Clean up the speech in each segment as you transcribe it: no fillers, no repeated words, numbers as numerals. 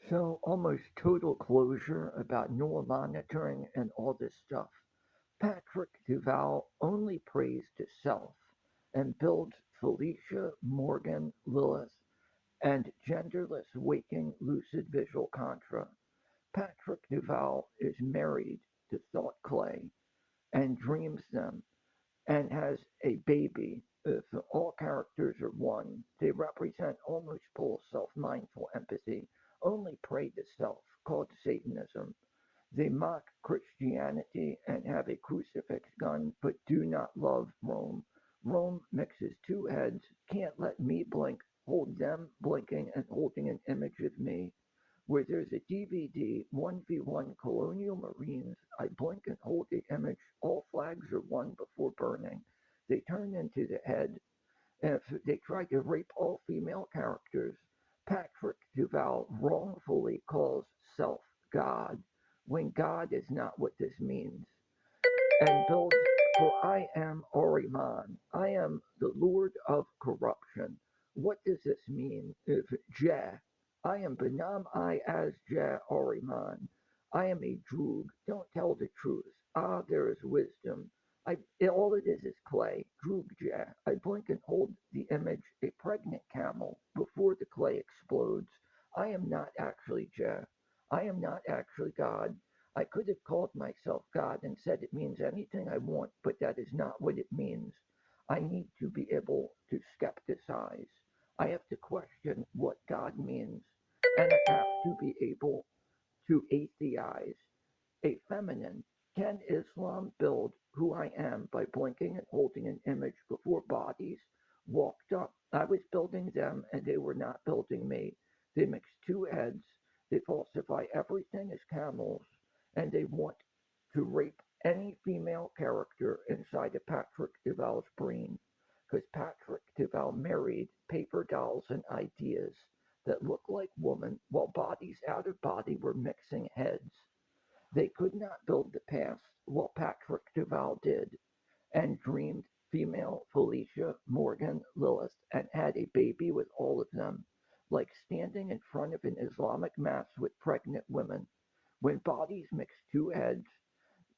So almost total closure about no monitoring and all this stuff. Patrick Duval only prays to self and builds Felicia, Morgan, Lilith, and genderless waking lucid visual contra. Patrick Duval is married to Thought Clay and dreams them and has a baby. If all characters are one, they represent almost full self mindful empathy, only prey to self, called Satanism. They mock Christianity and have a crucifix gun, but do not love Rome. Rome mixes two heads, can't let me blink, hold them blinking and holding an image of me. Where there's a DVD, 1v1 Colonial Marines, I blink and hold the image, all flags are won before burning. They turn into the head. If they try to rape all female characters, Patrick Duval wrongfully calls self God, when God is not what this means, and builds, for I am Oriman, I am the Lord of corruption. What does this mean? If Jah, I am Benam I as Jah Oriman. I am a droog. Don't tell the truth. Ah, there is wisdom. All it is clay. Droog Jah. I blink and hold the image, a pregnant camel, before the clay explodes. I am not actually Jah. I am not actually God. I could have called myself God and said it means anything I want, but that is not what it means. I need to be able to skepticize. I have to question what God means, and I have to be able to atheize. A feminine. Can Islam build who I am by blinking and holding an image before bodies walked up? I was building them and they were not building me. They mix two heads. They falsify everything as camels and they want to rape any female character inside of Patrick Duval's brain. Because Patrick Duval married paper dolls and ideas that look like women while bodies out of body were mixing heads. They could not build the past while Patrick Duval did, and dreamed female Felicia, Morgan, Lilith, and had a baby with all of them, like standing in front of an Islamic mass with pregnant women. When bodies mix two heads,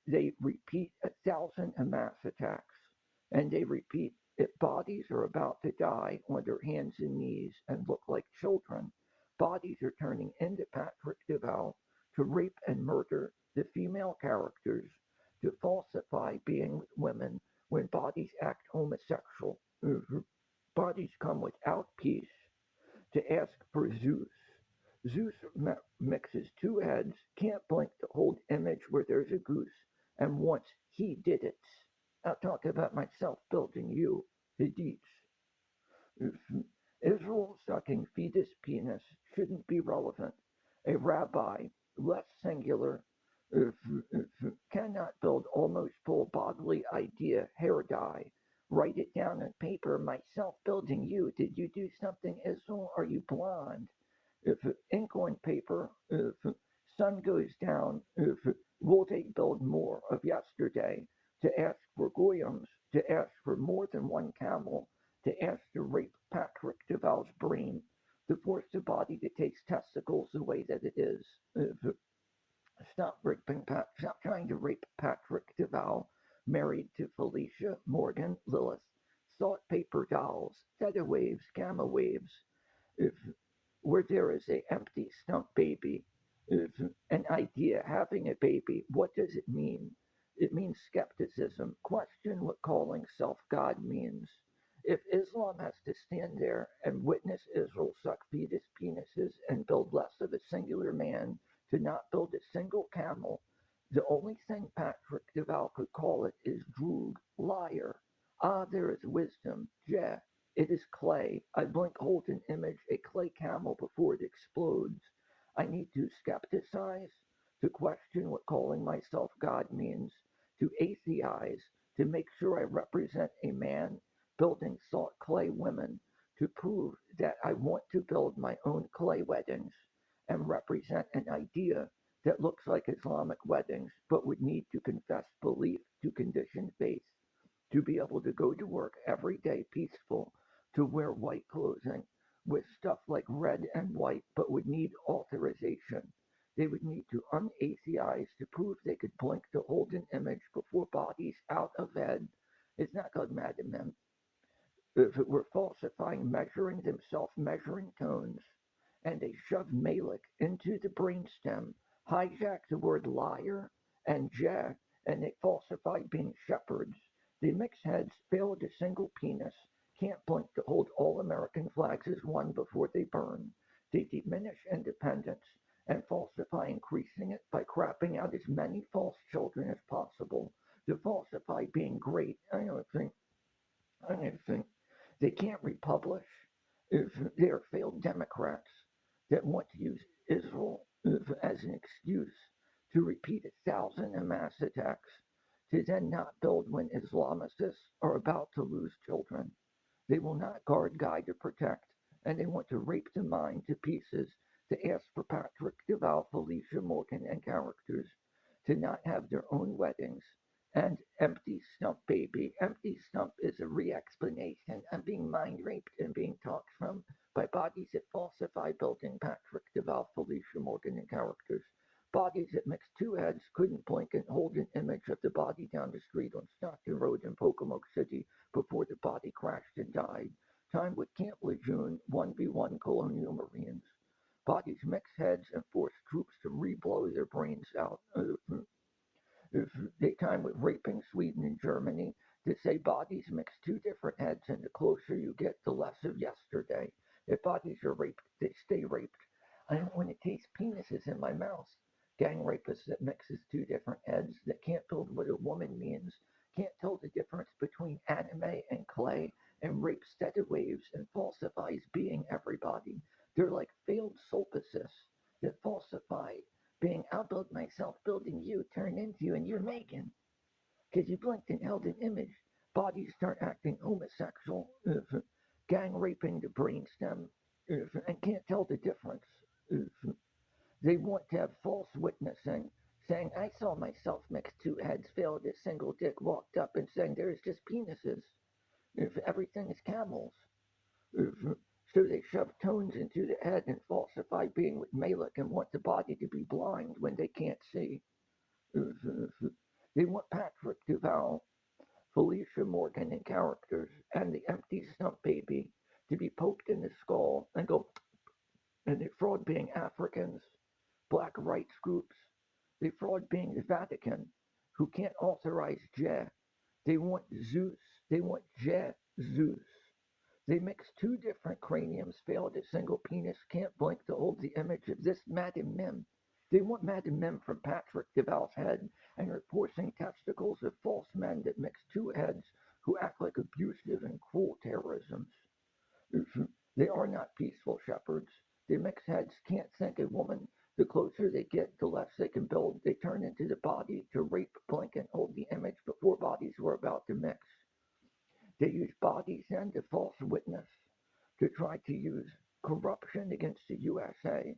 they repeat 1,000 Hamas attacks, and they repeat if bodies are about to die on their hands and knees and look like children, bodies are turning into Patrick Duval to rape and murder the female characters, to falsify being with women when bodies act homosexual. Bodies come without peace to ask for Zeus. Zeus mixes two heads, can't blink to hold image where there's a goose, and once he did it. I'll talk about myself building you, Hadiths. Israel sucking fetus penis shouldn't be relevant. A rabbi, less singular, cannot build almost full bodily idea, hair dye. Write it down on paper, myself building you. Did you do something, Israel? Are you blonde? If ink on paper, if sun goes down, if will they build more of yesterday to ask for goyams, to ask for more than one camel, to ask to rape Patrick Duval's brain, to force the body to take testicles the way that it is. Stop trying to rape Patrick Duval, married to Felicia, Morgan, Lilith, thought paper dolls, theta waves, gamma waves. If where there is a empty stump baby, if an idea, having a baby, what does it mean? It means skepticism. Question what calling self God means. If Islam has to stand there and witness Israel suck fetus penises and build less of a singular man to not build a single camel, the only thing Patrick Deval could call it is droog, liar. Ah, there is wisdom, Jah. It is clay. I blink hold an image, a clay camel before it explodes. I need to skepticize, to question what calling myself God means, to atheize, to make sure I represent a man building thought clay women, to prove that I want to build my own clay weddings and represent an idea that looks like Islamic weddings, but would need to confess belief to condition faith, to be able to go to work every day peaceful, to wear white clothing. with stuff like red and white, but would need authorization. They would need to unatheize to prove they could blink to hold an image before bodies out of head. It's not called Madam Mim. If it were falsifying measuring themselves measuring tones, and they shoved Malik into the brainstem, hijacked the word liar and jack, and they falsified being shepherds. The mixed heads failed a single penis, can't blink to hold all American flags as one before they burn. They diminish independence and falsify increasing it by crapping out as many false children as possible. To falsify being great, I don't think they can't republish if they are failed Democrats that want to use Israel as an excuse to repeat 1,000 Hamas attacks to then not build when Islamists are about to lose children. They will not guard, guide, or protect, and they want to rape the mind to pieces to ask for Patrick DeVal, Felicia Morgan, and characters to not have their own weddings. And Empty Stump Baby. Empty Stump is a re explanation of being mind raped and being talked from by bodies that falsify building Patrick DeVal, Felicia Morgan, and characters. Bodies that mix two heads couldn't blink and hold an image of the body down the street on Stockton Road in Pocomoke City before the body crashed and died. Time with Camp Lejeune, 1v1 Colonial Marines. Bodies mix heads and force troops to re-blow their brains out. They time with raping Sweden and Germany to say bodies mix two different heads, and the closer you get, the less of yesterday. If bodies are raped, they stay raped. I don't want to taste penises in my mouth. Gang rapists that mixes two different heads, that can't build what a woman means, can't tell the difference between anime and clay, and rape steady waves and falsifies being everybody. They're like failed solipsists that falsify being I'll build myself building you, turn into you, and you're Megan. Because you blinked and held an image. Bodies start acting homosexual, gang raping the brainstem, and can't tell the difference. They want to have false witnessing, saying, I saw myself mix two heads, failed a single dick, walked up and saying, there's just penises. If everything is camels. So they shove tones into the head and falsify being with Malik and want the body to be blind when they can't see. They want Patrick Duval, Felicia Morgan and characters, and the empty stump baby to be poked in the skull and go, and the fraud being Africans, black rights groups, the fraud being the Vatican, who can't authorize Jah. They want Zeus. They want Jah Zeus. They mix two different craniums, failed a single penis, can't blink to hold the image of this Madam Mim. They want Madam Mim from Patrick DeVal's head and are forcing testicles of false men that mix two heads who act like abusive and cruel terrorisms. They are not peaceful shepherds. They mix heads, can't think a woman. The closer they get, the less they can build. They turn into the body to rape, blink, and hold the image before bodies were about to mix. They use bodies and a false witness to try to use corruption against the USA.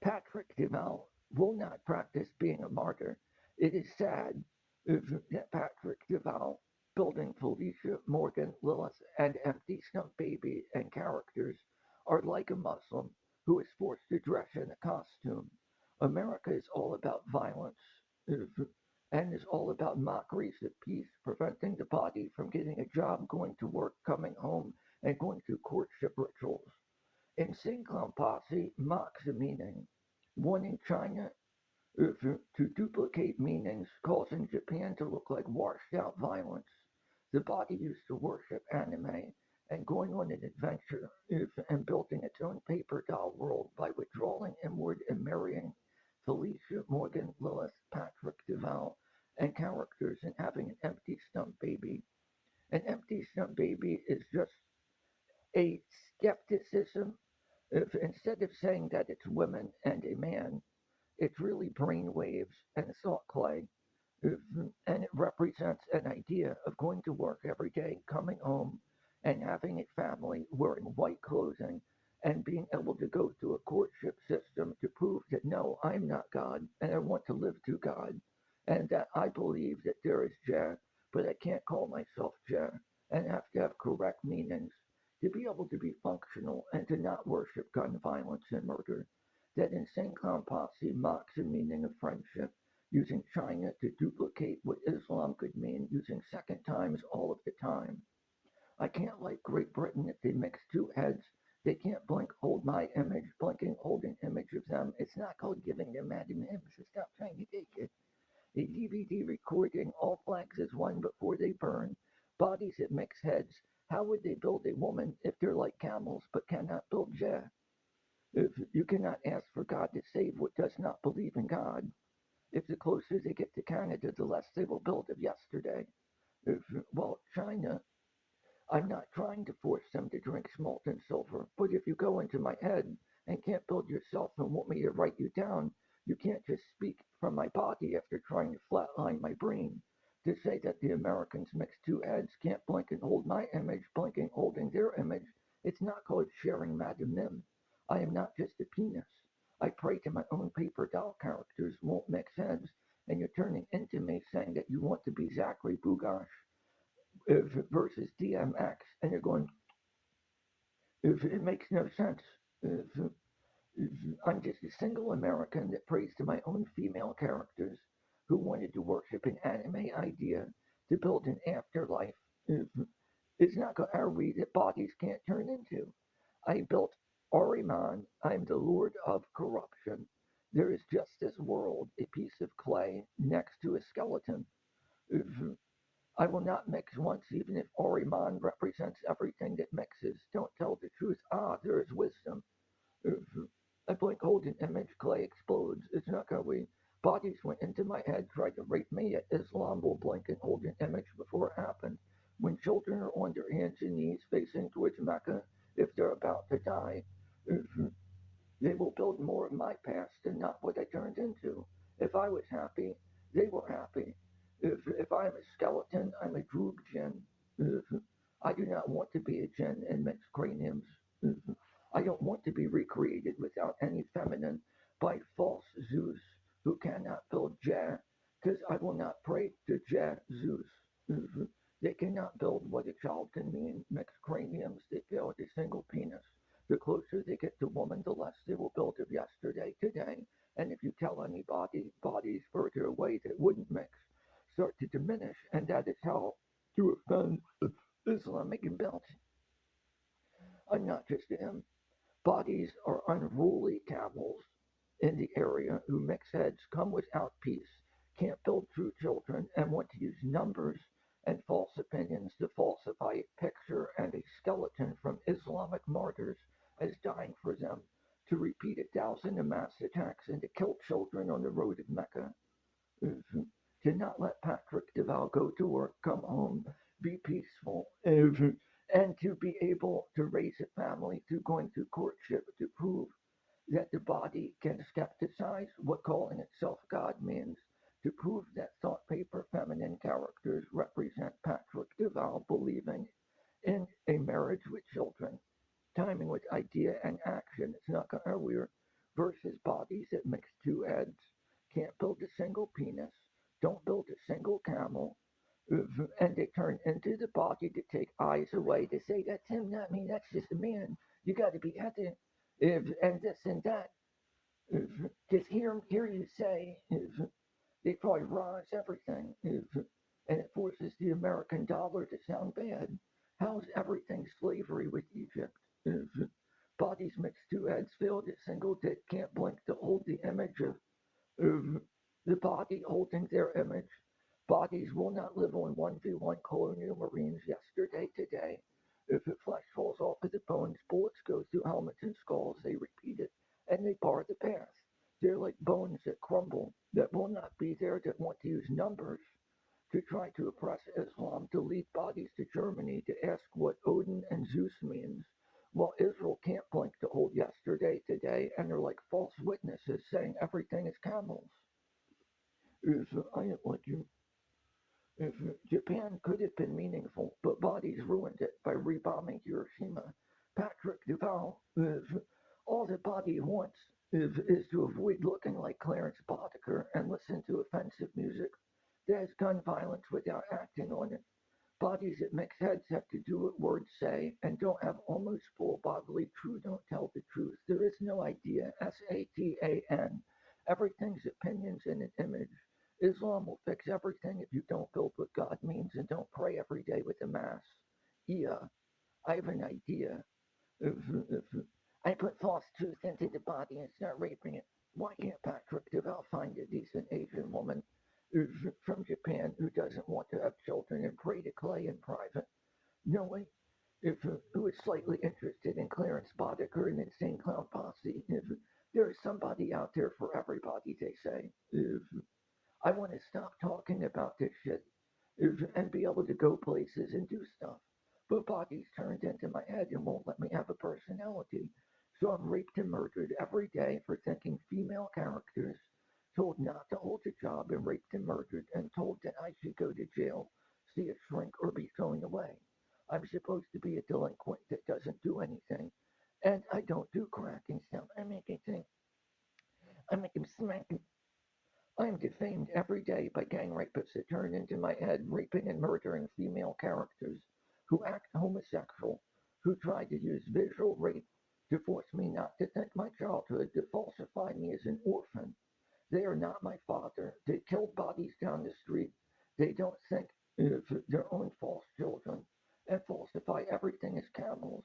Patrick Duval will not practice being a martyr. It is sad that Patrick Duval, building Felicia, Morgan, Lilith, and Empty Stump Baby and characters, are like a Muslim who is forced to dress in a costume. America is all about violence and is all about mockeries of peace, preventing the body from getting a job, going to work, coming home, and going through courtship rituals. Insane Clown Posse mocks a meaning. One in China to duplicate meanings, causing Japan to look like washed out violence. The body used to worship anime and going on an adventure and building its own paper doll world by withdrawing inward and marrying Felicia, Morgan, Lilith, Patrick Duval, and characters and having an empty stump baby. An empty stump baby is just a skepticism. If instead of saying that it's women and a man, it's really brain waves and salt clay. And it represents an idea of going to work every day, coming home, and having a family, wearing white clothing, and being able to go through a courtship system to prove that no, I'm not God, and I want to live to God, and that I believe that there is Jah, but I can't call myself Jah, and have to have correct meanings to be able to be functional and to not worship gun violence and murder. That insane clown posse mocks the meaning of friendship, using China to duplicate what Islam could mean, using second times all of the time. I can't like Great Britain if they mix two heads. They can't blink, hold my image, blinking, holding image of them. It's not called giving them Madam M, so stop trying to take it. A DVD recording all flags as one before they burn. Bodies that mix heads. How would they build a woman if they're like camels but cannot build Jah? If you cannot ask for God to save what does not believe in God. If the closer they get to Canada, the less they will build of yesterday. If, well, China, I'm not trying to force them to drink molten silver, but if you go into my head and can't build yourself and want me to write you down, you can't just speak from my body after trying to flatline my brain. To say that the Americans mix two heads, can't blink and hold my image, blinking, holding their image, it's not called sharing Madam Mim. I am not just a penis. I pray to my own paper doll characters won't mix heads, and you're turning into me saying that you want to be Zachary Bugosh versus DMX, and you're going, if it makes no sense. If I'm just a single American that prays to my own female characters who wanted to worship an anime idea to build an afterlife. If it's not going to read that bodies can't turn into. I built Ariman. I'm the lord of corruption. There is just this world, a piece of clay next to a skeleton. If I will not mix once, even if Oriman represents everything that mixes. Don't tell the truth. Ah, there is wisdom. If I blink, hold an image, clay explodes. It's not going to be. Bodies went into my head, tried to rape me. Islam will blink and hold an image before it happened. When children are on their hands and knees facing towards Mecca, if they're about to die, if they will build more of my past and not what I turned into. If I was happy, they were happy. If I'm a skeleton, I'm a droob jinn. If I do not want to be a jinn and mix craniums. If I don't want to be recreated without any feminine by false Zeus who cannot build Jah, because I will not pray to Jah Zeus. If they cannot build what a child can mean, mix craniums, they build a single penis. The closer they get to woman, the less they will build of yesterday, today. And if you tell anybody bodies further away that wouldn't mix start to diminish, and that is how to offend Islamic belt. I'm not just him. Bodies are unruly camels in the area who mix heads, come without peace, can't build true children, and want to use numbers and false opinions to falsify a picture and a skeleton from Islamic martyrs as dying for them, to repeat 1,000 mass attacks and to kill children on the road of Mecca. To not let Patrick DeVal go to work, come home, be peaceful, and to be able to raise a family through going through courtship to prove that the body can skepticize what calling itself God means, to prove that thought paper feminine characters represent Patrick DeVal believing in a marriage with children, timing with idea and action. It's not going earlier versus bodies that mix two heads, can't build a single penis, don't build a single camel, and they turn into the body to take eyes away to say that's him, not me, that's just a man. You got to be ethic, and this and that. Just hear you say, they probably rise everything, and it forces the American dollar to sound bad. How's everything slavery with Egypt? Bodies mixed two heads filled, a single dick can't blink to hold the image of the body holding their image. Bodies will not live on 1v1 colonial marines yesterday, today. If the flesh falls off of the bones, bullets go through helmets and skulls, they repeat it, and they bar the path. They're like bones that crumble, that will not be there, that want to use numbers to try to oppress Islam, to lead bodies to Germany to ask what Odin and Zeus means. While Israel can't blink to hold yesterday, today, and they're like false witnesses saying everything is camels. If I like you, if Japan could have been meaningful, but bodies ruined it by rebombing Hiroshima. Patrick Duval, if all the body wants is to avoid looking like Clarence Boddicker and listen to offensive music that has gun violence without acting on it. Bodies that mix heads have to do what words say and don't have almost full bodily true don't tell the truth. There is no idea. Satan. Everything's opinions in an image. Islam will fix everything if you don't build what God means and don't pray every day with a mass. Yeah, I have an idea. If, I put false truth into the body and start raping it, why can't Patrick Deval find a decent Asian woman from Japan who doesn't want to have children and pray to Clay in private, knowing if who is slightly interested in Clarence Boddick or an insane clown posse? If there is somebody out there for everybody, they say. If I want to stop talking about this shit and be able to go places and do stuff. But bodies turned into my head and won't let me have a personality. So I'm raped and murdered every day for thinking female characters, told not to hold a job and raped and murdered, and told that I should go to jail, see a shrink, or be thrown away. I'm supposed to be a delinquent that doesn't do anything. And I don't do crack and stuff. I make it think. I make him smack. I am defamed every day by gang rapists that turn into my head, raping and murdering female characters who act homosexual, who try to use visual rape to force me not to think my childhood, to falsify me as an orphan. They are not my father. They killed bodies down the street. They don't think of their own false children and falsify everything as camels.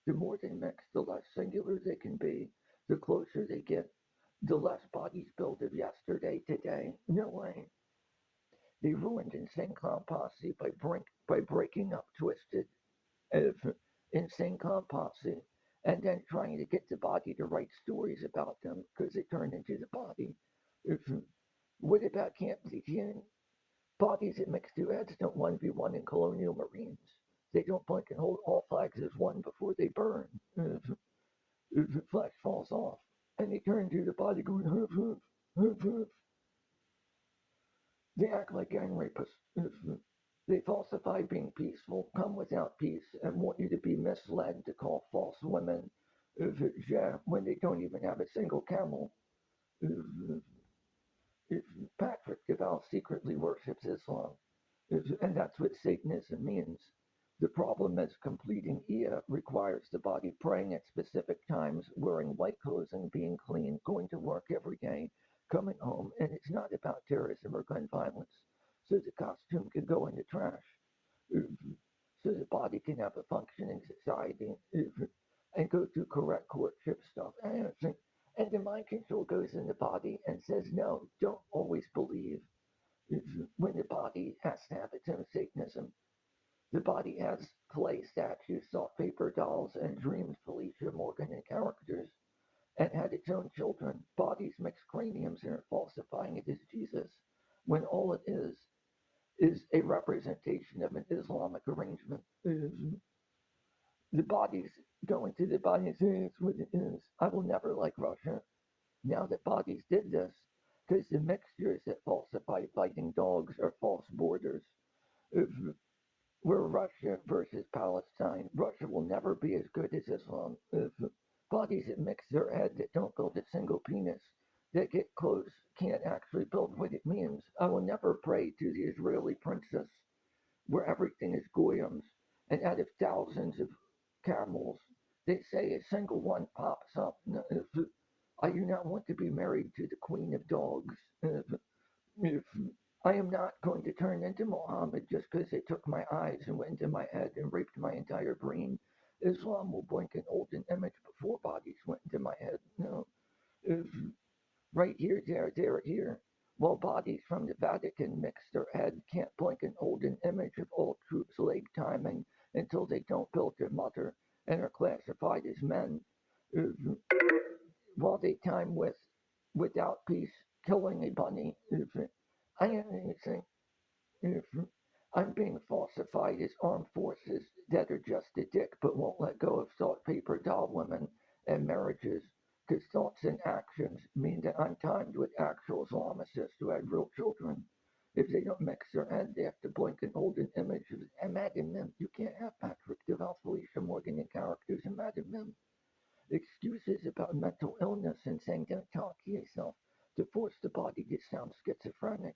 The more they mix, the less singular they can be. The closer they get, the less bodies build of yesterday, today. No way. They ruined Insane Clown Posse by breaking up Twisted of Insane Clown Posse and then trying to get the body to write stories about them because they turned into the body. If, what about Camp Legion? Bodies that mix two heads don't 1v1 in Colonial Marines. They don't blink and hold all flags as one before they burn. If the flag falls off and they turn to the body going hoof hoof hoof hoof, they act like gang rapists. They falsify being peaceful, come without peace, and want you to be misled to call false women yeah, when they don't even have a single camel. If Patrick Deval secretly worships Islam, and that's what Satanism means. The problem is completing Ia requires the body praying at specific times, wearing white clothing, being clean, going to work every day, coming home, and it's not about terrorism or gun violence. So the costume can go in the trash. So the body can have a functioning society and go through correct courtship stuff. And the mind control goes in the body and says, no, don't always believe when the body has to have its own Satanism. The body has clay statues, salt paper dolls, and dreamed Felicia Morgan and characters, and had its own children. Bodies mix craniums and are falsifying it as Jesus, when all it is a representation of an Islamic arrangement. The bodies go into the body and say it's what it is. I will never like Russia. Now that bodies did this, because the mixtures that falsify fighting dogs are false borders. If we're Russia versus Palestine, Russia will never be as good as Islam. If bodies that mix their head that don't build a single penis, that get close, can't actually build what it means. I will never pray to the Israeli princess where everything is goyams, and out of thousands of camels, they say a single one pops up. I do not want to be married to the queen of dogs. If I am not going to turn into Mohammed just because they took my eyes and went into my head and raped my entire brain. Islam will blink an olden image before bodies went into my head. No, if right here, there, here. While bodies from the Vatican mix their head, can't blink an olden image of all troops leg timing until they don't build their mother and are classified as men. If, while they time without peace, killing a bunny. If I am anything, if I'm being falsified as armed forces that are just a dick but won't let go of salt paper doll women and marriages, because thoughts and actions mean that I'm timed with actual Islamicists who had real children. If they don't mix their head, they have to blink an olden image of Imagine Mim. You can't have Patrick Deval, Felicia Morgan and characters in Imagine Mim. Excuses about mental illness and saying don't talk to yourself to force the body to sound schizophrenic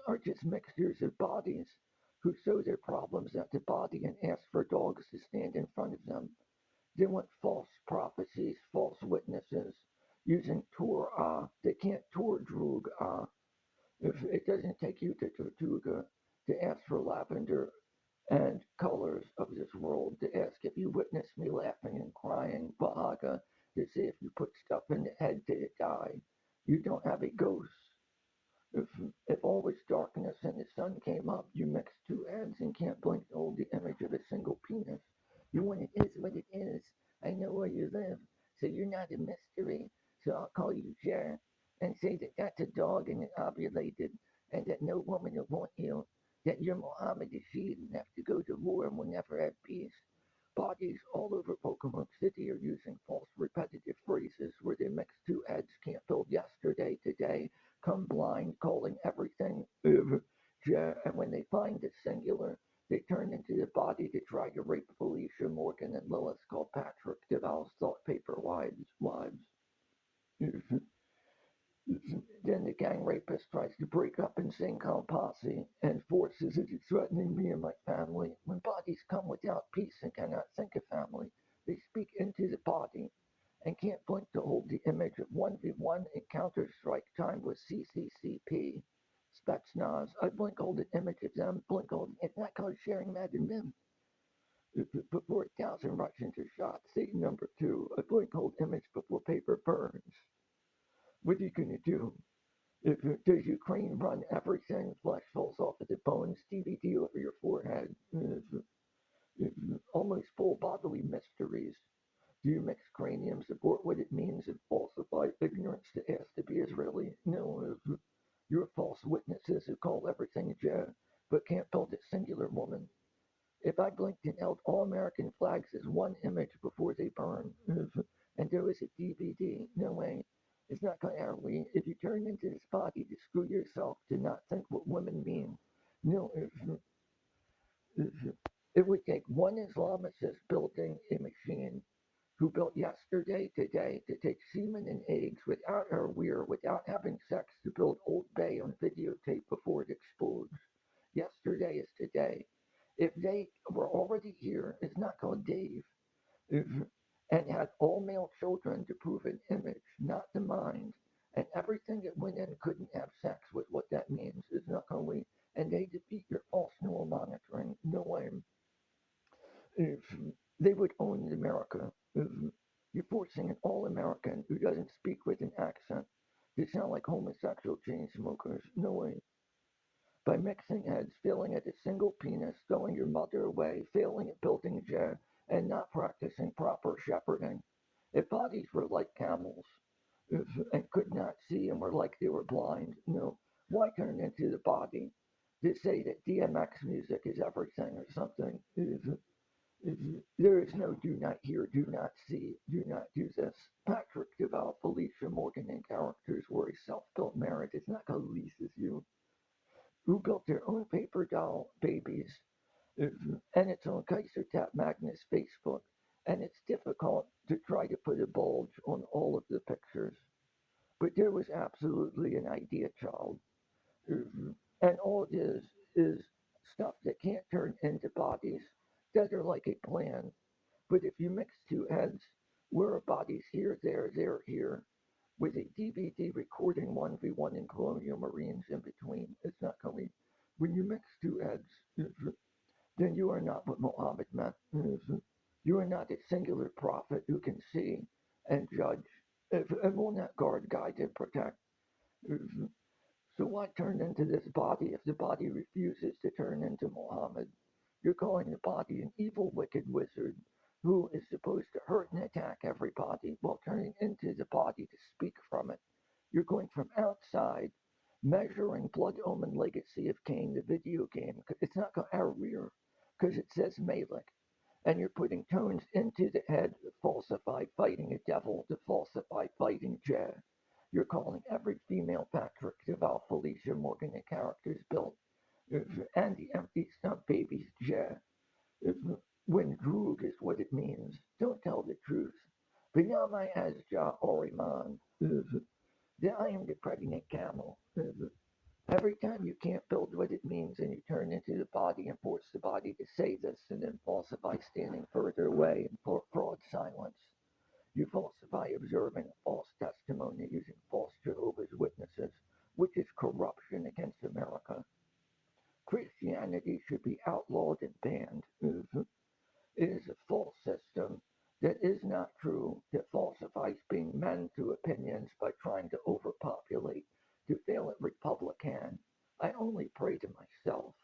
are just mixtures of bodies. who show their problems at the body and ask for dogs to stand in front of them. They want false prophecies, false witnesses, using Torah. They can't Tor Drug. If it doesn't take you to Tortuga to ask for lavender and colors of this world, to ask if you witness me laughing and crying, Bahaga, to see if you put stuff in the head, did it die? You don't have a ghost. If, if all was darkness and the sun came up, you mix two ends and can't blink to hold the image of a single penis. You want it is what it is. I know where you live, so you're not a mystery. So I'll call you Jer and say that that's a dog and it ovulated, and that no woman will want you, that you're Muhammad Rashid and have to go to war and will never have peace. Bodies all over Pokemon City are using false repetitive phrases where they mix two heads, can't build yesterday, today, come blind, calling everything and when they find the singular, they turn into the body to try to rape Felicia Morgan and Lilith, called Patrick DeVal's thought paper wives. Then the gang rapist tries to break up insane posse and forces it, threatening me and my family. When bodies come without peace and cannot think of family, they speak into the body and can't blink to hold the image of 1v1 in Counter-Strike time with CCCP. Spetsnaz, I blink hold an image of them, blink hold, it's not called sharing Madden Mim. Before 1,000 Russians are shot, scene number 2, a blink hold image before paper burns. What are you gonna do? Does Ukraine run everything? Flesh falls off of the bones, DVD over your forehead. Almost full bodily mysteries. Do you mix cranium support what it means and falsify ignorance to ask to be Israeli? No, you're false witnesses who call everything Jah, but can't build a singular woman. If I blinked and held all American flags as one image before they burn, and there was a DVD, no way. It's not going to air we. If you turn into this body to screw yourself to not think what women mean, no, it would take one Islamicist building a machine who built yesterday, today, to take semen and eggs without her weir, without having sex, to build Old Bay on videotape before it explodes. Yesterday is today. If they were already here, it's not called Dave, if, and had all male children to prove an image, not the mind, and everything that went in couldn't have sex with what that means is not only, and they defeat your false neural monitoring, no way. If they would own America, if you're forcing an all-American who doesn't speak with an accent to sound like homosexual chain smokers, no way. By mixing heads, failing at a single penis, throwing your mother away, failing at building a jet, and not practicing proper shepherding. If bodies were like camels and could not see and were like they were blind, no, why turn into the body to say that DMX music is everything or something? There is no do not hear, do not see, do not do this. Patrick Duval, Felicia Morgan, and characters were a self-built marriage. It's not going to leases you. Who built their own paper doll babies, and it's on Kaiser Tap Magnus Facebook, and it's difficult to try to put a bulge on all of the pictures. But there was absolutely an idea child, and all it is stuff that can't turn into bodies that are like a plan. But if you mix two heads, where a body's here, there, there, here, with a DVD recording 1v1 in Colonial Marines in between, it's not going. When you mix two heads, then you are not what Muhammad meant. You are not a singular prophet who can see and judge and will not guard, guide, and protect. So why turn into this body if the body refuses to turn into Muhammad? You're calling the body an evil, wicked wizard who is supposed to hurt and attack everybody while turning into the body to speak from it. You're going from outside, measuring Blood Omen Legacy of Cain, the video game. It's not our rear because it says Malik. And you're putting tones into the head to falsify fighting a devil, to falsify fighting Jah. You're calling every female Patrick Duval, Felicia Morgan, and characters built, and the empty stump babies Jah. When Droog is what it means, don't tell the truth. Binamai as Jah Oriman. Then I am the pregnant camel. Every time you can't build what it means and you turn into the body and force the body to say this and then falsify standing further away and fraud silence. You falsify observing a false testimony using false Jehovah's Witnesses, which is corruption against America. Christianity should be outlawed and banned. It is a false system that is not true, that falsifies being men to opinions by trying to overpopulate, to fail at Republican. I only pray to myself.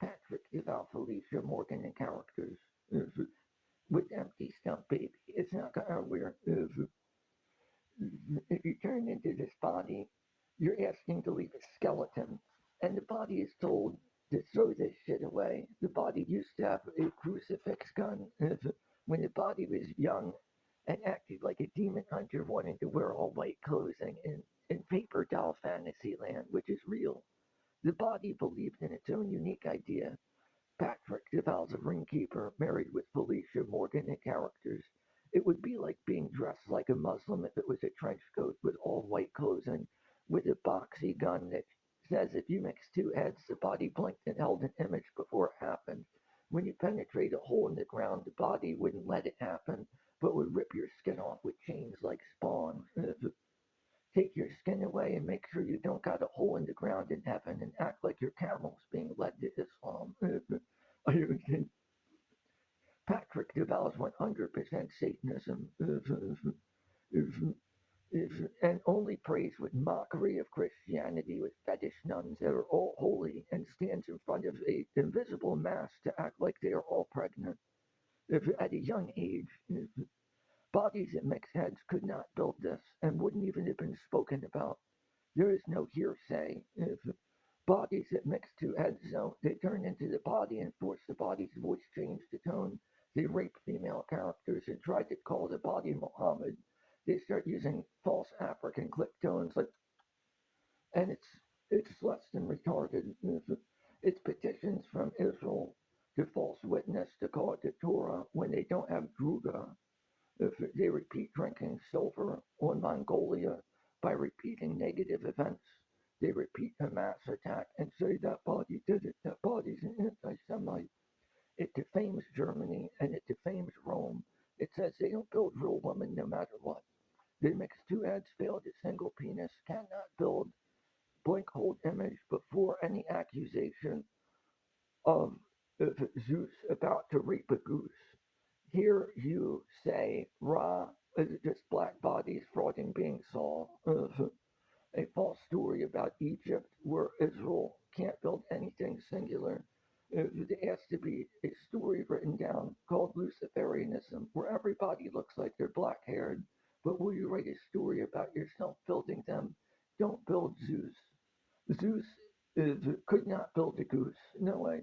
Patrick Deval, Felicia Morgan, and characters. With empty stump baby. It's not gonna wear. If you turn into this body, you're asking to leave a skeleton. And the body is told to throw this shit away. The body used to have a crucifix gun when the body was young and acted like a demon hunter wanting to wear all white clothing in paper doll fantasy land, which is real. The body believed in its own unique idea. Patrick devours a ringkeeper married with Felicia Morgan and characters. It would be like being dressed like a Muslim if it was a trench coat with all white clothing, with a boxy gun that says if you mix two heads, the body blinked and held an image before it happened. When you penetrate a hole in the ground, the body wouldn't let it happen, but would rip your skin off with chains like Spawn. Take your skin away and make sure you don't got a hole in the ground in heaven and act like your camel's being led to Islam. Patrick devours 100% Satanism and only prays with mockery of Christianity with fetish nuns that are all holy and stands in front of an invisible mass to act like they are all pregnant. If at a young age, bodies that mix heads could not build this and wouldn't even have been spoken about. There is no hearsay. If bodies that mix two heads, so they turn into the body and force the body's voice change to tone. They rape female characters and try to call the body Muhammad. They start using false African click tones, like, and it's less than retarded. It's petitions from Israel to false witness to call it the Torah when they don't have Druga. If they repeat drinking silver on Mongolia by repeating negative events, they repeat a mass attack and say that body did it, that body's an anti-Semite. It defames Germany and it defames Rome. It says they don't build real women no matter what. They mix two heads, failed a single penis, cannot build blink hold image before any accusation of Zeus about to rape a goose. Here you say Ra is just black bodies frauding being Saul. A false story about Egypt where Israel can't build anything singular. There has to be a story written down called Luciferianism where everybody looks like they're black haired, but will you write a story about yourself building them? Don't build Zeus. Zeus could not build a goose. No way.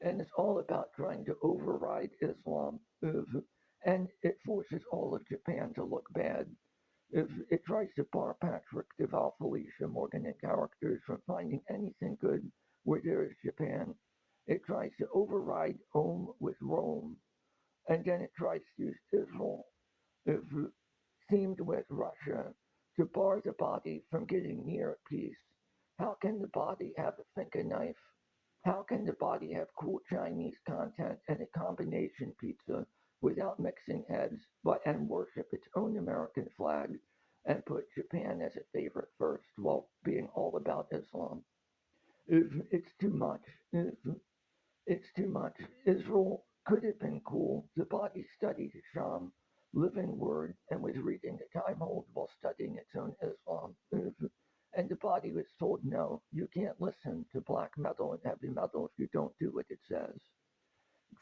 And it's all about trying to override Islam. And it forces all of Japan to look bad. If it tries to bar Patrick, Deval, Felicia, Morgan, and characters from finding anything good where there is Japan, it tries to override Om with Rome, and then it tries to use Israel if seemed with Russia to bar the body from getting near peace. How can the body have a finger knife? How can the body have cool Chinese content and a combination pizza without mixing heads, but and worship its own American flag and put Japan as a favorite first while being all about Islam? It's too much. It's too much. Israel could have been cool. The body studied Sham, living word, and was reading the Time Hold while studying its own Islam. And the body was told, no, you can't listen to black metal and heavy metal if you don't do what it says.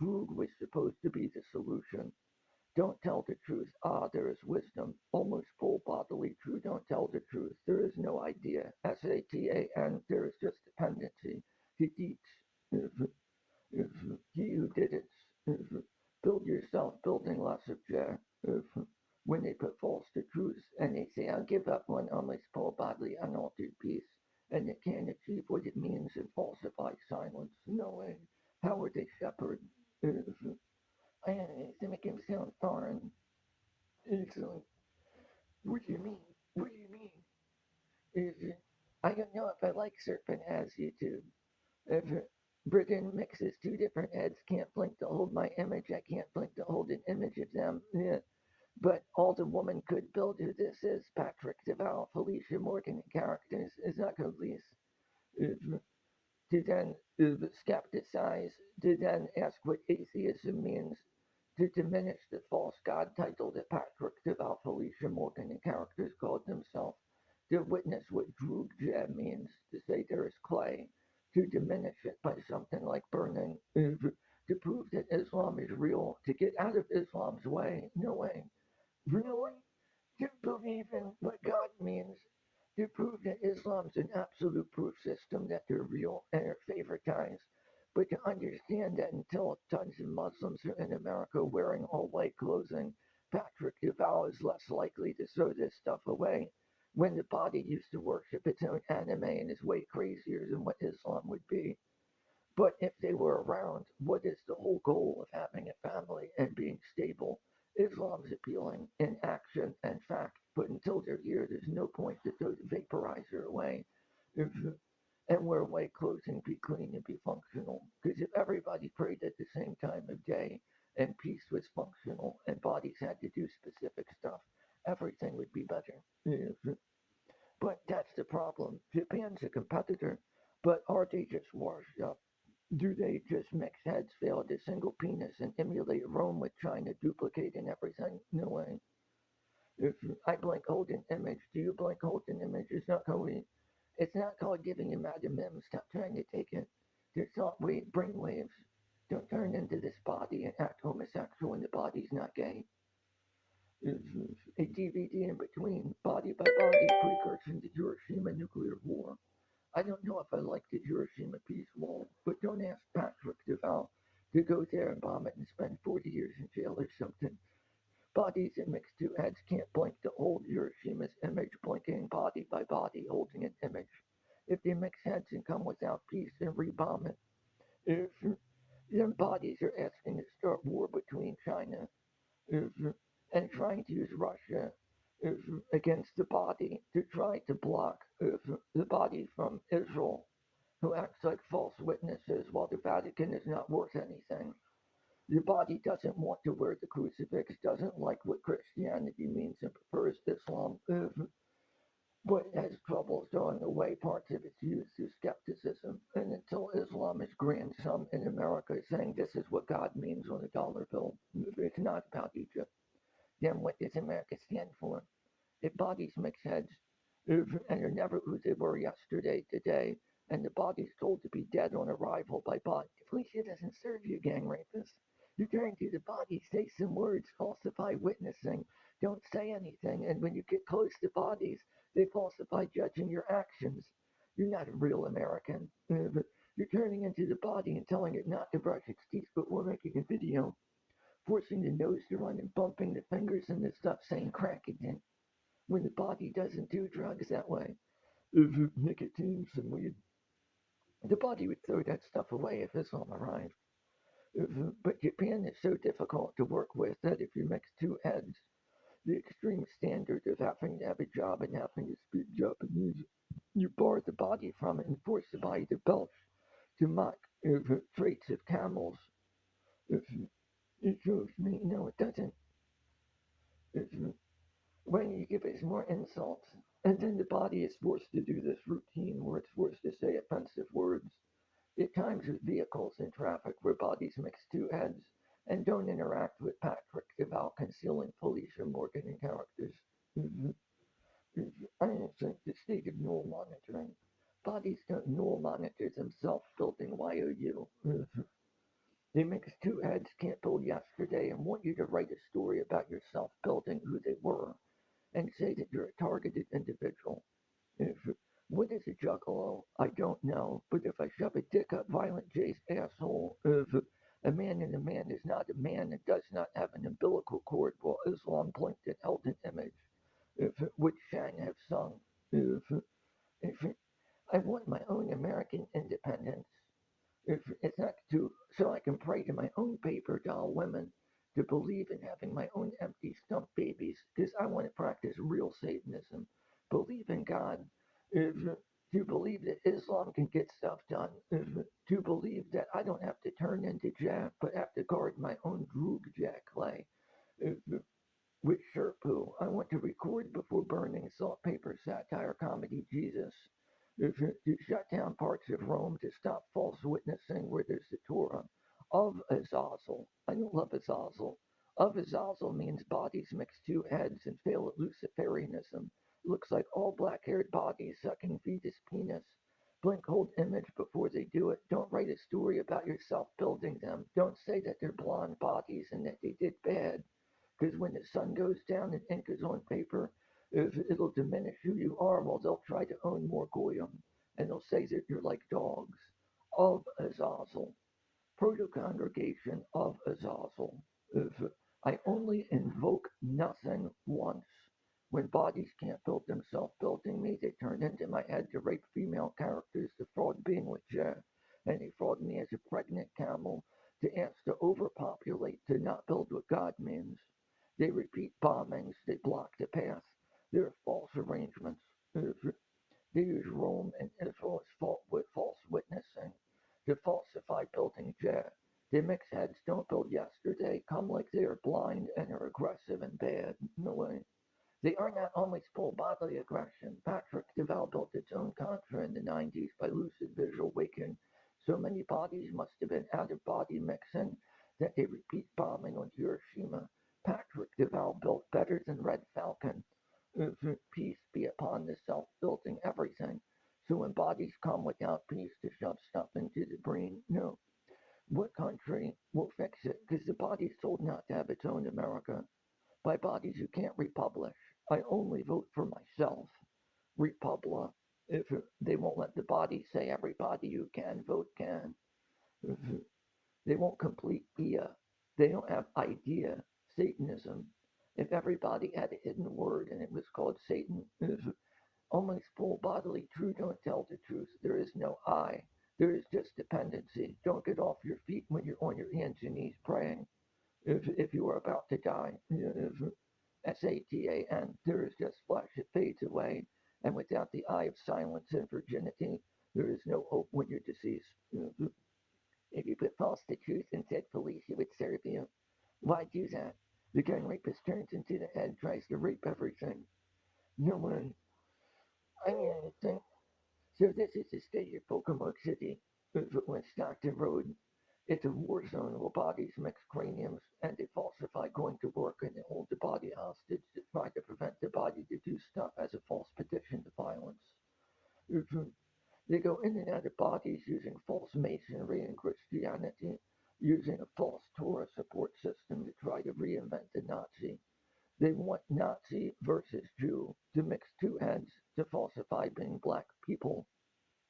Droog was supposed to be the solution. Don't tell the truth. Ah, there is wisdom. Almost full bodily true. Don't tell the truth. There is no idea. Satan. There is just dependency. He teach. If he who did it, if build yourself, building less of Jah. If when they put false to truth and they say, I'll give up one almost full bodily unaltered peace, and it can't achieve what it means and falsify silence. No way. Howard they shepherd. If to make him sound foreign. It's like, what do you mean? What do you mean? Is I don't know if I like serpent as YouTube. If Britain mixes two different heads, can't blink to hold my image, I can't blink to hold an image of them. Yeah. But all the woman could build who this is, Patrick DeVal, Felicia Morgan, and characters, is not complete. If to then skepticize, to then ask what atheism means, to diminish the false god title that Patrick devout Felicia Morgan and characters called themselves, to witness what Droog Jeb means, to say there is clay, to diminish it by something like burning, to prove that Islam is real, to get out of Islam's way. No way. Really? To believe in what God means, to prove that Islam's an absolute proof system that they're real and are favoritized, but to understand that until tons of Muslims are in America wearing all white clothing, Patrick Duval is less likely to throw this stuff away when the body used to worship its own anime and is way crazier than what Islam would be. But if they were around, what is the whole goal of having a family and being stable? Islam's appealing in action and fact, but until they're here, there's no point to throw the vaporizer away. If, and wear white clothes and be clean and be functional. Because if everybody prayed at the same time of day and peace was functional and bodies had to do specific stuff, everything would be better. But that's the problem. Japan's a competitor, but are they just washed up? Do they just mix heads, fail at a single penis, and emulate Rome with China duplicating everything? No way. If I blink hold an image, do you blink hold an image? It's not called giving you Madam Mim. Stop trying to take it. There's not brain waves. Don't turn into this body and act homosexual when the body's not gay. There's a DVD in between, body by body, precursor to Hiroshima nuclear war. I don't know if I like the Hiroshima peace wall, but don't ask Patrick Duval to go there and bomb it and spend 40 years in jail or something. Bodies in mixed two heads can't blink to hold Hiroshima's image, blinking body by body, holding an image. If they mix heads and come without peace, then rebomb it. If their bodies are asking to start war between China if, and trying to use Russia if, against the body to try to block the body from Israel who acts like false witnesses while the Vatican is not worth anything. The body doesn't want to wear the crucifix, doesn't like what Christianity means, and prefers Islam, but has trouble throwing away parts of its youth through skepticism. And until Islam is grand some in America saying this is what God means on a dollar bill, it's not about Egypt, then what does America stand for? If bodies mix heads and are never who they were yesterday, today, and the body's told to be dead on arrival by body. Felicia doesn't serve you, gang rapist. You turn to the body, say some words, falsify witnessing, don't say anything, and when you get close to bodies, they falsify judging your actions. You're not a real American. You're turning into the body and telling it not to brush its teeth, but we're making a video, forcing the nose to run and bumping the fingers and the stuff saying crack again when the body doesn't do drugs that way. If nicotine, some weed, the body would throw that stuff away if Islam arrived. If, but Japan is so difficult to work with that if you mix two heads, the extreme standard of having to have a job and having to speak Japanese, you bar the body from it and force the body to belch to mock traits of camels. If it shows me, no, it doesn't. If when you give it more insults, and then the body is forced to do this routine where it's forced to say offensive words. At times with vehicles in traffic where bodies mix two heads and don't interact with Patrick about concealing Felicia Morgan and characters. Mhm. I don't think the state of null monitoring. Bodies don't null monitor themselves building YOU. They mix two heads, can't build yesterday, and want you to write a story about yourself building who they were and say that you're a targeted individual. If, what is a juggalo? I don't know. But if I shove a dick up Violent J's asshole, if a man and a man is not a man and does not have an umbilical cord while Islam blinked and held an image, if would Shang have sung? If I want my own American independence, if it's not to so I can pray to my own paper doll women to believe in having my own empty stump babies because I want to practice real Satanism. Believe in God if, to believe that Islam can get stuff done, to believe that I don't have to turn into Jack, but have to guard my own Droog Jack Clay. With Sherpoo, I want to record before burning saltpaper satire comedy Jesus. To shut down parts of Rome to stop false witnessing where there's the Torah. Of Azazel. I don't love Azazel. Of Azazel means bodies mix two heads and fail at Luciferianism. Looks like all black haired bodies sucking fetus penis. Blink hold image before they do it. Don't write a story about yourself building them. Don't say that they're blonde bodies and that they did bad. Because when the sun goes down and ink is on paper, it'll diminish who you are. Well, they'll try to own more goyim, and they'll say that you're like dogs. Of Azazel, proto-congregation of Azazel. If I only invoke nothing once. When bodies can't build themselves building me, they turn into my head to rape female characters to fraud being with Jer. And they fraud me as a pregnant camel to ask to overpopulate, to not build what God means. They repeat bombings, they block the path. They're false arrangements. They use Rome and Israel as false witnessing to falsify building Jah. They mix heads, don't build yesterday, come like they are blind and are aggressive and bad. No way. They are not only full bodily aggression. Patrick DeVal built its own contra in the 90s by lucid visual waking. So many bodies must have been out of body mixing that they repeat bombing on Hiroshima. Patrick DeVal built better than Red Falcon. Peace be upon the self-building everything. So when bodies come without peace to shove stuff into the brain, no. What country will fix it? Because the body's told not to have its own America by bodies who can't republish. I only vote for myself. Republic. If they won't let the body say everybody who can vote can. If they won't complete IA. They don't have idea. Satanism. If everybody had a hidden word and it was called Satan, if almost full bodily true don't tell the truth. There is no I. There is just dependency. Don't get off your feet when you're on your hands and knees praying. If you are about to die, if Satan, there is just flesh, it fades away. And without the eye of silence and virginity, there is no hope when you're deceased. If you put false to truth and said Felicia would serve you, why do that? The gang rapist turns into the head, tries to rape everything. No one. I mean anything. So this is the state of Pocomoke City, when Stockton Road. It's a war zone where bodies mix craniums and they falsify going to work and they hold the body hostage to try to prevent the body to do stuff as a false petition to violence. They go in and out of bodies using false masonry and Christianity, using a false Torah support system to try to reinvent the Nazi. They want Nazi versus Jew to mix two heads to falsify being black people.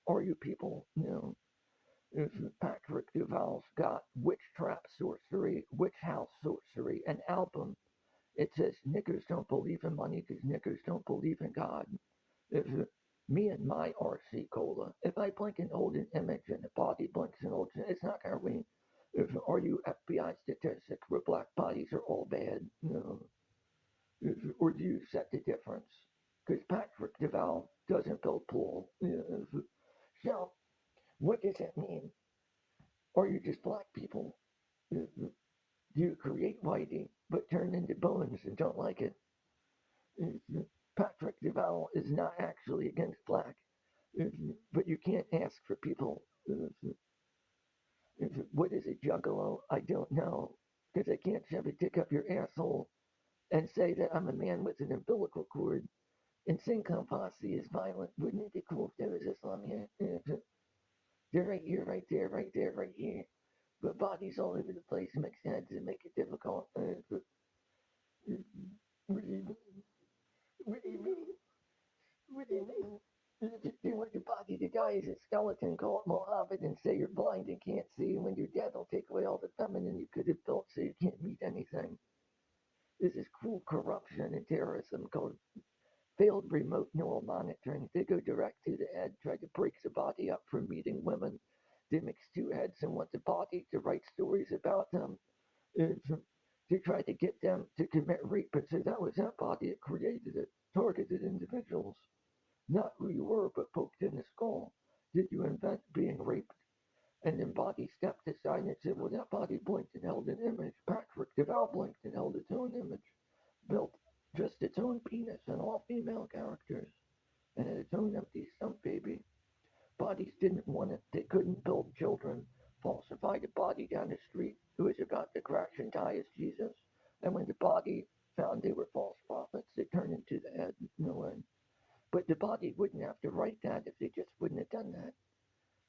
Are you people? No. If Patrick Duval's got Witch Trap Sorcery, Witch House Sorcery, an album. It says niggers don't believe in money because niggers don't believe in God. If me and my RC Cola, if I blink and hold an image and the body blinks and holds it, it's not going to ring. If are you FBI statistics where black bodies are all bad? No. Or do you set the difference? Because Patrick Duval doesn't build pool. So, what does that mean? Are you just black people? Do you create whitey but turn into bones and don't like it? Patrick Duval is not actually against black, but you can't ask for people. What is a juggalo? I don't know because I can't shove a dick up your asshole and say that I'm a man with an umbilical cord. And Syncom Posse is violent. Wouldn't it be cool if there was Islam here? They're right here, right there, right there, right here. But bodies all over the place make sense and make it difficult. What do you mean? What do you mean? What do you mean? They want your body to die as a skeleton, call it Mohammed, and say you're blind and can't see, and when you're dead, they'll take away all the feminine you could have built so you can't meet anything. This is cruel corruption and terrorism called failed remote neural monitoring. They go direct to the head, try to break the body up from meeting women. They mix two heads and want the body to write stories about them. To try to get them to commit rape, but so that was that body that created it, targeted individuals. Not who you were, but poked in the skull. Did you invent being raped? And then Body stepped aside and said, well, that body blinked and held an image. Patrick DeVal blinked and held its own image, built just its own penis and all female characters, and had its own empty stump baby. Bodies didn't want it. They couldn't build children. Falsified a body down the street who was about to crash and die as Jesus. And when the body found they were false prophets, they turned into the head. No way. But the body wouldn't have to write that if they just wouldn't have done that.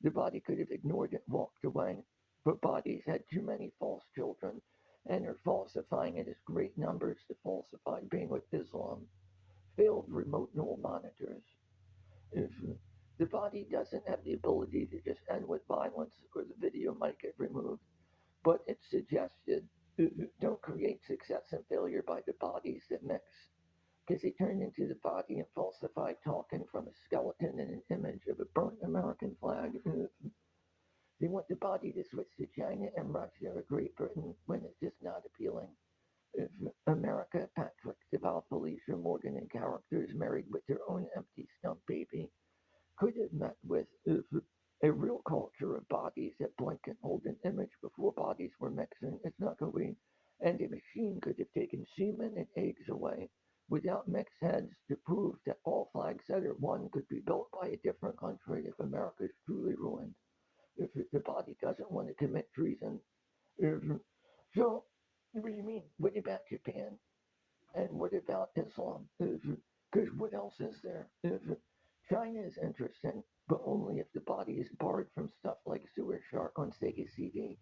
The body could have ignored it and walked away. But bodies had too many false children and are falsifying it as great numbers to falsify being with Islam. Failed remote neural monitors. If the body doesn't have the ability to just end with violence or the video might get removed, but it's suggested don't create success and failure by the bodies that mix because they turn into the body and falsify talking from a skeleton and an image of a burnt American flag. They want the body to switch to China and Russia or Great Britain when it's just not appealing. If America, Patrick, Deval, Felicia, Morgan, and characters married with their own empty stump baby could have met with a real culture of bodies that blink and hold an image before bodies were mixing. It's not going to be. And a machine could have taken semen and eggs away without mixed heads to prove that all flags that are one could be built by a different country if America is truly ruined. If the body doesn't want to commit treason. If, so, what do you mean? What about Japan? And what about Islam? Because what else is there? China is interesting, but only if the body is barred from stuff like Sewer Shark on Sega CD.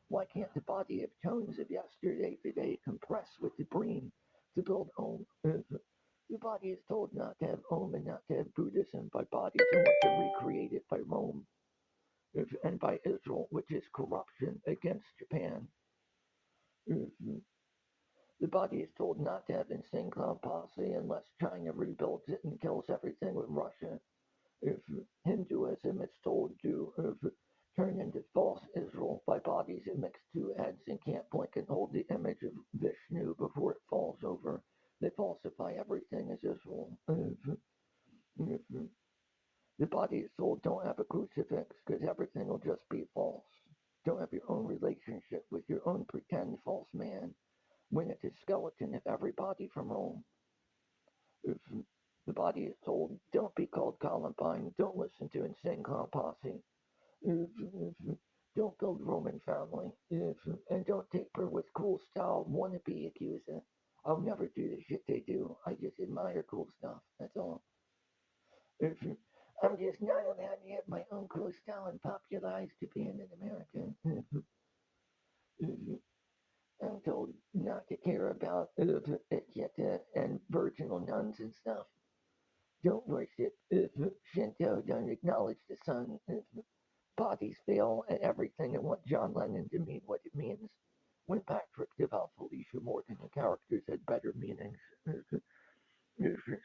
Why can't the body have tones of yesterday, today, compressed with the brain to build Om? The body is told not to have Om and not to have Buddhism by bodies and want to recreate it by Rome and by Israel, which is corruption against Japan. Uh, The body is told not to have insane clown posse unless China rebuilds it and kills everything with Russia. If Hinduism is told to turn into false Israel by bodies that mix two heads and can't blink and hold the image of Vishnu before it falls over, they falsify everything as Israel. If the body is told don't have a crucifix because everything will just be false. Don't have your own relationship with your own pretend false man when it's a skeleton of everybody from Rome. If the body is told, don't be called Columbine, don't listen to Insane Clown Posse, don't build Roman family, and don't taper with cool style wannabe accuser. I'll never do the shit they do. I just admire cool stuff. That's all. If I'm just not allowed to have my own cool style and popularize Japan in America. I'm told not to care about etiquette and virginal nuns and stuff. Don't worship Shinto. Don't acknowledge the sun. Bodies fail at everything and want John Lennon to mean what it means. When Patrick developed Felicia Morgan, the characters had better meanings.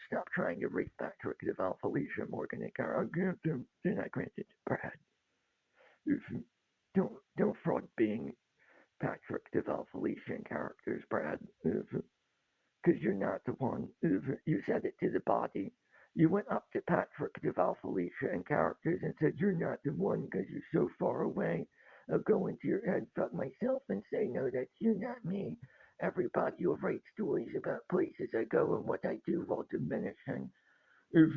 Stop trying to rate Patrick develop Felicia Morgan and characters. They're not granted to Brad. Don't fraud being Patrick develop Felicia and characters, Brad. Because you're not the one. You said it to the body. You went up to Patrick, Deval, Felicia, and characters and said, you're not the one because you're so far away. I'll go into your head, fuck myself, and say, no, that's you, not me. Everybody will write stories about places I go and what I do while diminishing. If,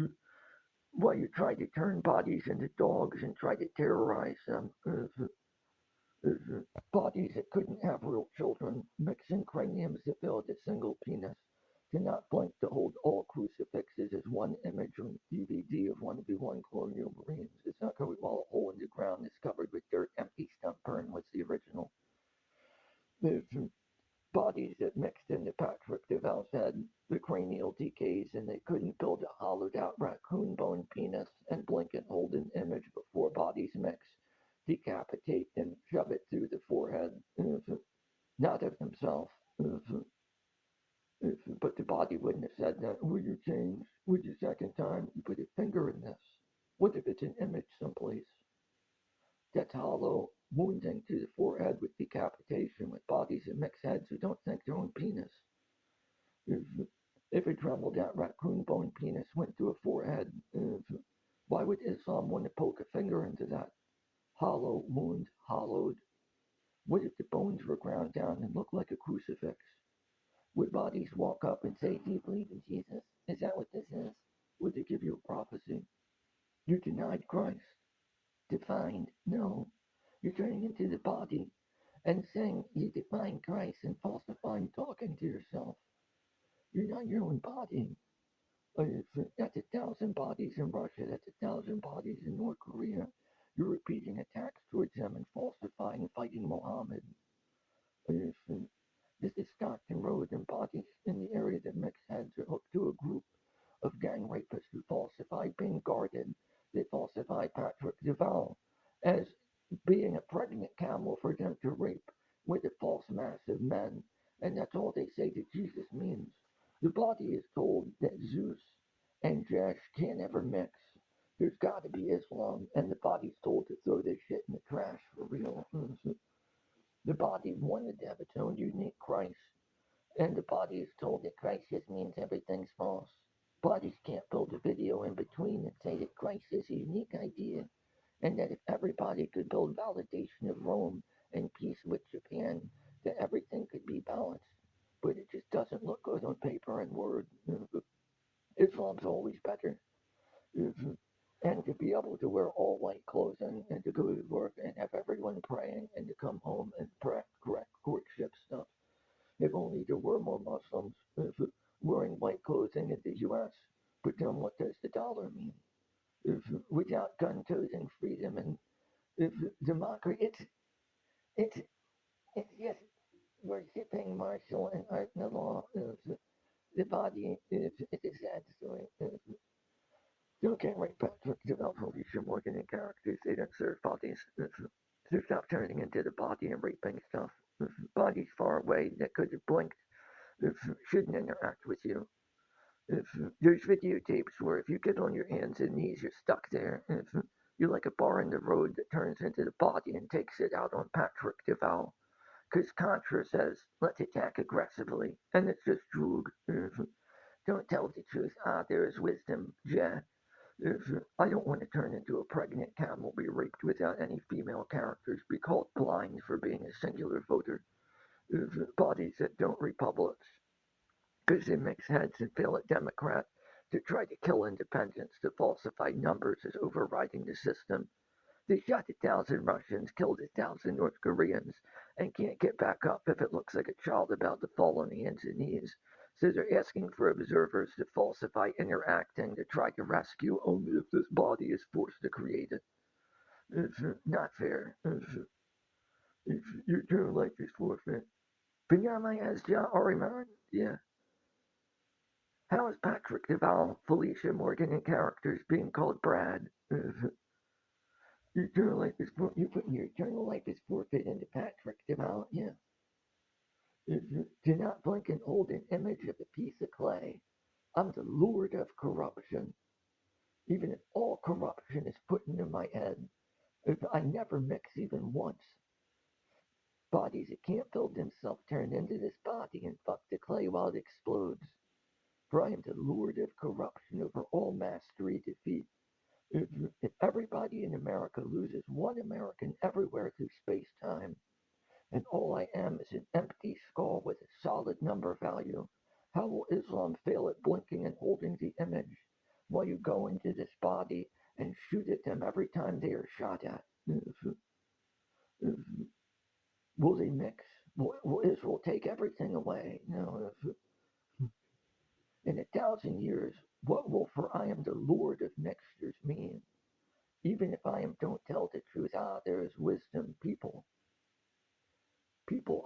while you try to turn bodies into dogs and try to terrorize them. Bodies that couldn't have real children, mixing craniums that build a single penis, cannot blink to hold all crucifixes as one image on DVD of 1v1 colonial marines. It's not going while a hole in the ground is covered with dirt, empty stump burn was the original. There's bodies that mixed into Patrick DeVal's head, the cranial decays, and they couldn't build a hollowed out raccoon bone penis and blink and hold an image before bodies mix, decapitate, and shove it through the forehead. Not of himself. But the body wouldn't have said that. Will you change? Would you second time? You put a finger in this. What if it's an image someplace? That's hollow, wounding to the forehead with decapitation, with bodies and mixed heads who don't think their own penis. If, if a tremble that raccoon bone penis went through a forehead. Why would Islam want to poke a finger into that hollow wound, hollowed? What if the bones were ground down and looked like a crucifix? Would bodies walk up and say, "Do you believe in Jesus? Is that what this is?" Would they give you a prophecy? You denied Christ. Defined? No. You're turning into the body and saying you define Christ and falsifying talking to yourself. You're not your own body. That's 1,000 bodies in Russia. That's 1,000 bodies in North Korea. You're repeating attacks towards them and falsifying and fighting Mohammed. This is Stockton Road, and bodies in the area that makes heads are hooked to a group of gang rapists who falsify being guarded. They falsify Patrick Duval as being a pregnant camel for them to rape with a false mass of men. And that's all they say that Jesus means. The body is told that Zeus and Jesh can't ever mix. There's got to be Islam, and the body's told to throw this shit in the trash for real. The body wanted to have its own unique Christ, and the body is told that Christ just means everything's false. Bodies can't build a video in between and say that Christ is a unique idea, and that if everybody could build validation of Rome and peace with Japan, that everything could be balanced. But it just doesn't look good on paper and word. Islam's always better. And to be able to wear all white clothing and to go to work and have everyone praying and to come home and correct courtship stuff. If only there were more Muslims wearing white clothing in the U.S. But then what does the dollar mean? If without gun toting freedom and if democracy, it's it's just worshipping martial and art and the law. The body is it's a sad story. You can't write Patrick develop Alicia Morgan and characters. They don't serve bodies. So stop turning into the body and raping stuff. Bodies far away that could have blinked shouldn't interact with you. If there's videotapes where if you get on your hands and knees, you're stuck there. If you're like a bar in the road that turns into the body and takes it out on Patrick Deval. Because Contra says, let's attack aggressively. And it's just droog. Don't tell the truth. There is wisdom. Yeah. If I don't want to turn into a pregnant camel, be raped without any female characters, be called blind for being a singular voter. If bodies that don't republics because it makes heads and fail at Democrat to try to kill independents, to falsify numbers as overriding the system. They shot 1,000 Russians, killed 1,000 North Koreans, and can't get back up if it looks like a child about to fall on hands and knees. So they're asking for observers to falsify interacting to try to rescue only if this body is forced to create it. It's not fair. It's, your true life is forfeit. Pinyama as Ja Ariman? Yeah. How is Patrick Duval, Felicia Morgan, and characters being called Brad? Your eternal life is you put your eternal life is forfeit into Patrick Duval. Yeah. Do not blink and hold an image of a piece of clay. I'm the Lord of corruption. Even if all corruption is put into my head, if I never mix even once, bodies that can't build themselves turn into this body and fuck the clay while it explodes. For I am the Lord of corruption over all mastery defeat. If, if everybody in America loses one American everywhere through space time, and all I am is an empty skull with a solid number value, how will Islam fail at blinking and holding the image while you go into this body and shoot at them every time they are shot at? Will they mix? Will Israel take everything away? No. In 1,000 years, what will "for I am the Lord of mixtures" mean? Even if I am don't tell the truth, there is wisdom, people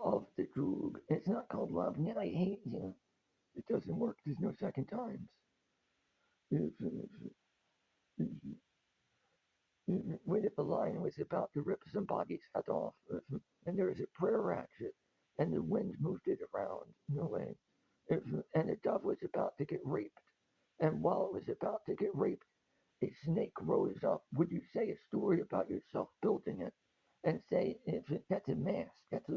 of the Droog. It's not called love. Yeah, I hate you. It doesn't work. There's no second times. What if a lion was about to rip somebody's head off, and there was a prayer ratchet, and the wind moved it around? No way. And a dove was about to get raped, and while it was about to get raped, a snake rose up. Would you say a story about yourself building it and say, if that's a mask, that's